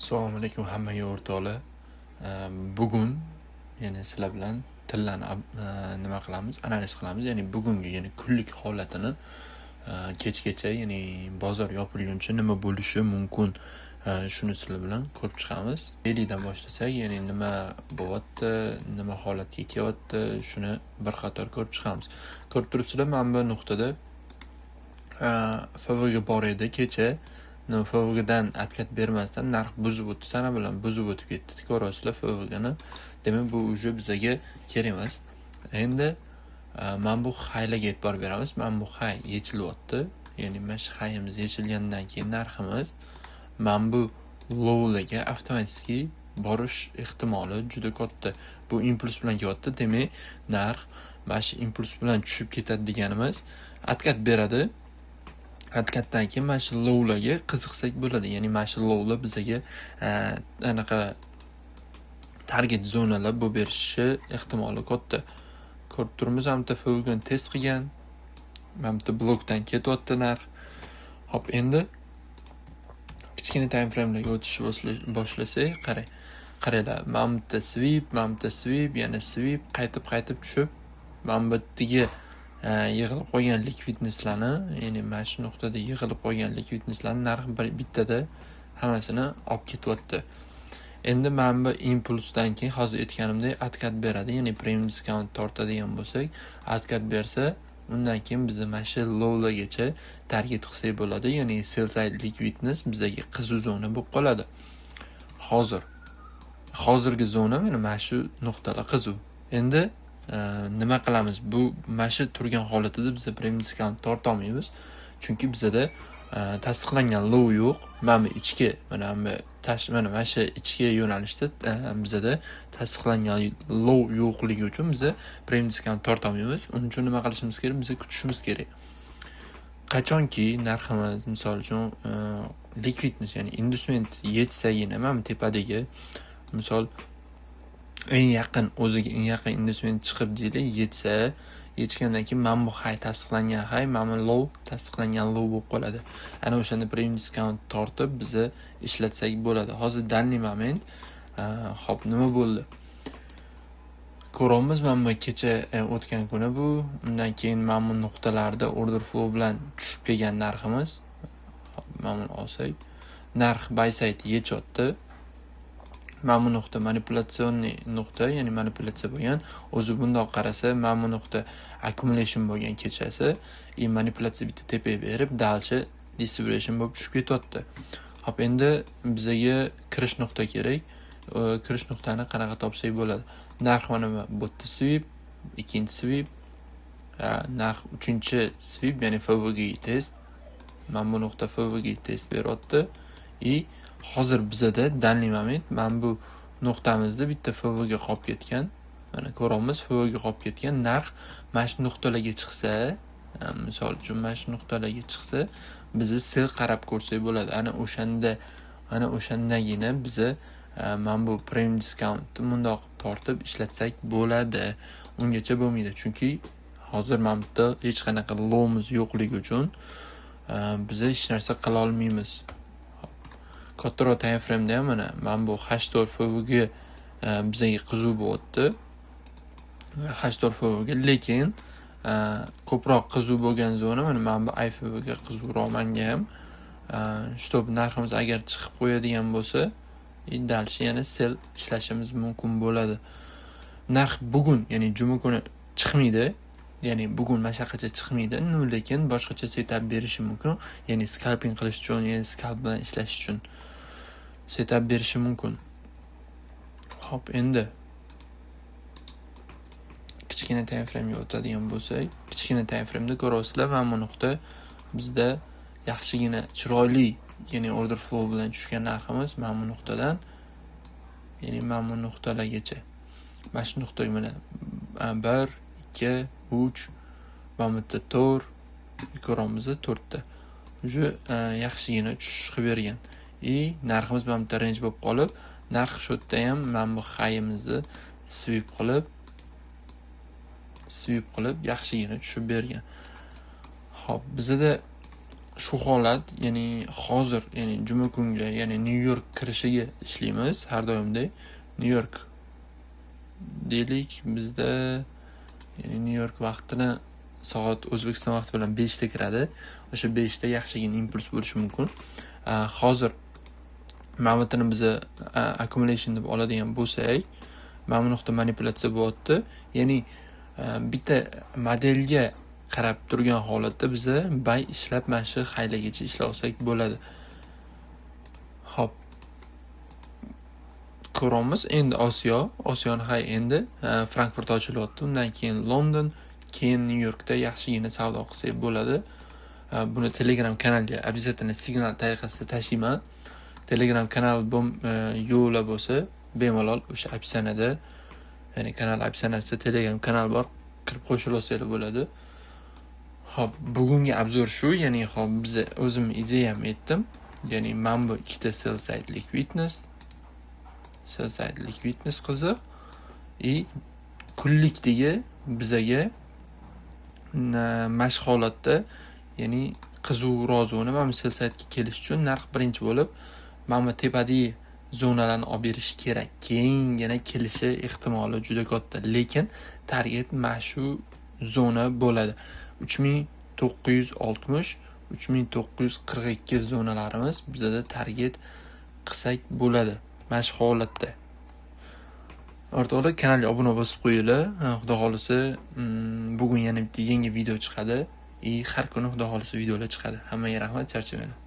Assalomu alaykum hammaga o'rtoqlar. Bugun yana sizlar bilan tillarni nima qilamiz? Analiz qilamiz. Ya'ni bugungi, ya'ni kunlik holatini kechgacha, ya'ni bozor yopilguncha nima bo'lishi mumkin, shuni sizlar bilan ko'rib chiqamiz. Delidan boshlasak, ya'ni nima bo'lyapti, nima holatga kelyapti, shuni bir qator ko'rib chiqamiz. Ko'rib turibsizlar, mana bu nuqtada FVga bor edi kecha. FVdan atkat bermasdan narx buzib o'tdi, tana bilan buzib o'tib ketdi. Ko'rasizlar FVgani. Demak, bu уже bizaga kerak emas. Endi mana bu haylarga e'tibor beramiz. Mana bu hay yechilyapti. Ya'ni mana shu hayimiz yechilgandan keyin narximiz mana bu lowlarga avtomatik borish ehtimoli juda katta. Bu impuls bilan kelyapti. Demak, narx mana shu impuls bilan tushib ketadi deganimiz atkat beradi. Hatkatdan keyin mana shu lowlarga qiziqsak bo'ladi. Ya'ni mana shu lowlar bizaga anaqa target zonalar bo'lib berishi ehtimoli katta. Ko'rib turibmiz, hamda FVgani test qilgan. Hamda blokdan ketyapti narx. Hop, endi kichkina time framelarga o'tishni boshlasak, qaranglar. Mana sweep, yana sweep, qaytib tushib, mana bu yerga yig'ilib qolgan likvidnesslarni, ya'ni mana shu nuqtada yig'ilib qolgan likvidnesslarni narx bittada hammasini olib ketyapti. Endi mana bu impulsdan keyin hozir aytganimdek atkat beradi, ya'ni premium discount tortadigan bo'lsak, atkat bersa, undan keyin biz mana shu lowlargacha target qilsak bo'ladi, ya'ni sell side liquidness bizaga qiziq zona bo'lib qoladi. Hozirgi zona mana shu nuqtalar qiziq. Endi nima qilamiz? Bu mana shu turgan holatida biz premium discount torta olmaymiz. Chunki bizada tasdiqlangan low yo'q. Mana ichki, mana shu ichki yo'nalishda bizada tasdiqlangan low yo'qligi uchun biz premium discount torta olmaymiz. Uning uchun nima qilishimiz kerak? Biz kutishimiz kerak. Qachonki narximiz, misol uchun liquidness, ya'ni inducement yetsagina, mana tepadagi misol eng yaqin inducement chiqib deylik, yetgandan keyin mana bu high tasdiqlangan high, mana low tasdiqlangan low bo'lib qoladi. Ana o'shanda premium discount tortib biz ishlatsak bo'ladi. Hozir danli moment hop, nima bo'ldi? Ko'ramiz, mana bu kecha o'tgan kuni bu. Undan keyin mana bu nuqtalarda order flow bilan tushib kelgan narximiz. Mana buni olsak, narx buy side yechyapti. Mana bu nuqta manipulyatsioniy nuqta, ya'ni manipulyatsiya bo'lgan. O'zi bundoq qarasa, mana bu nuqta accumulation bo'lgan kechasi, manipulyatsiya bitta tepaga berib, dalcha distribution bo'lib tushib ketyapti. Hop, endi bizaga kirish nuqta kerak. Kirish nuqtani qanaqa topsak bo'ladi? Narx mana bu yerda sweep, ikkinchi sweep, narx uchinchi sweep, ya'ni FVga test. Mana bu nuqta FVga test beryapti. Hozir bizada danli moment mana bu nuqtamizda bitta FVga qolib ketgan. Mana ko'ramiz, FVga qolib ketgan. Narx mana shu nuqtalarga chiqsa, misol uchun mana shu nuqtalarga chiqsa, biz sell qarab ko'rsak bo'ladi. Ana o'shandagina biz mana bu premium discountni bundoq tortib ishlatsak bo'ladi. Ungacha bo'lmaydi, chunki hozir mana bu yerda hech qanaqa lowmiz yo'qligi uchun biz hech narsa qila olmaymiz. Kattaroq time frame'da ham mana bu H4 FVga bizaga qizuv bo'lyapti. H4 FVga, lekin ko'proq qizuv bo'lgan zona mana bu IFVga qizuvroq menga ham. Shtop narximiz agar chiqib qo'yadigan bo'lsa, dalshi yana sell ishlashimiz mumkin bo'ladi. Narx bugun, ya'ni juma kuni chiqmaydi. Ya'ni bugun mashaqacha chiqmaydi, lekin boshqacha setup berishi mumkin. Ya'ni scalping qilish uchun, ya'ni scalp bilan ishlash uchun setup berishi mumkin. Hop, endi kichkina time frame'ga o'tadigan bo'lsak, kichkina time frame'da ko'rasizlar, mana bu nuqta bizda yaxshigina chiroyli, ya'ni order flow bilan tushgan narximiz mana bu nuqtadan, ya'ni mana bu nuqtalargacha. Mana shu nuqtaga mana 1, 2, 3, mana bu yerda 4 ko'ramiz, 4 ta. Уже yaxshigina tushish qilib bergan. Narximiz mana bu range bo'lib qolib, narx shu yerda ham mana bu high'imizni sweep qilib yaxshigina tushib bergan. Hop, bizda shu holat, ya'ni hozir, ya'ni juma kunga, ya'ni New York kirishiga ishlaymiz har doimday. New York deylik, bizda ya'ni New York vaqtini soat O'zbekiston vaqti bilan 5 ta kiradi. O'sha 5 ta yaxshigina impuls bo'lishi mumkin. Hozir mana bu yerni biz accumulation deb oladigan bo'lsak, mana bu nuqta manipulyatsiya bo'lyapti. Ya'ni bitta modelga qarab turgan holatda biz bay ishlab mana shu haylagacha ishlasak bo'ladi. Xo'p. Ko'ramiz endi Osiyoni hay endi Frankfurt ochilyapti, undan keyin London, keyin New Yorkda yaxshigina savdo qilsak bo'ladi. Buni Telegram kanalga обязательно signal tariqasida tashlayman. Telegram kanal yo'la bo'lsa, bemalol o'sha opsiyada, ya'ni kanal opsiyasida Telegram kanal bor, kirib qo'shilsangiz bo'ladi. Xo'p, bugungi obzor shu, ya'ni xo'p, biz o'zim ideyam aytdim. Ya'ni men bu ikkita sell side liquidness qiziq. Kunlikdagi bizaga mashq holatda, ya'ni qizuv rozuni mana bu sell side'ga kelish uchun narx birinchi bo'lib, mana bu tepadagi zonalarni olib berish kerak. Keyingina kelishi ehtimoli juda katta, lekin target mana shu zona bo'ladi. 3960, 3942 zonalarimiz bizda target qilsak bo'ladi. Mana shu holatda. O'rtoqlar, kanalga obuna bosib qo'yinglar. Xudo xolisa, bugun yana bitta yangi video chiqadi. Har kuni xudo xolisa videolar chiqadi. Hammaga rahmat, charchamanglar.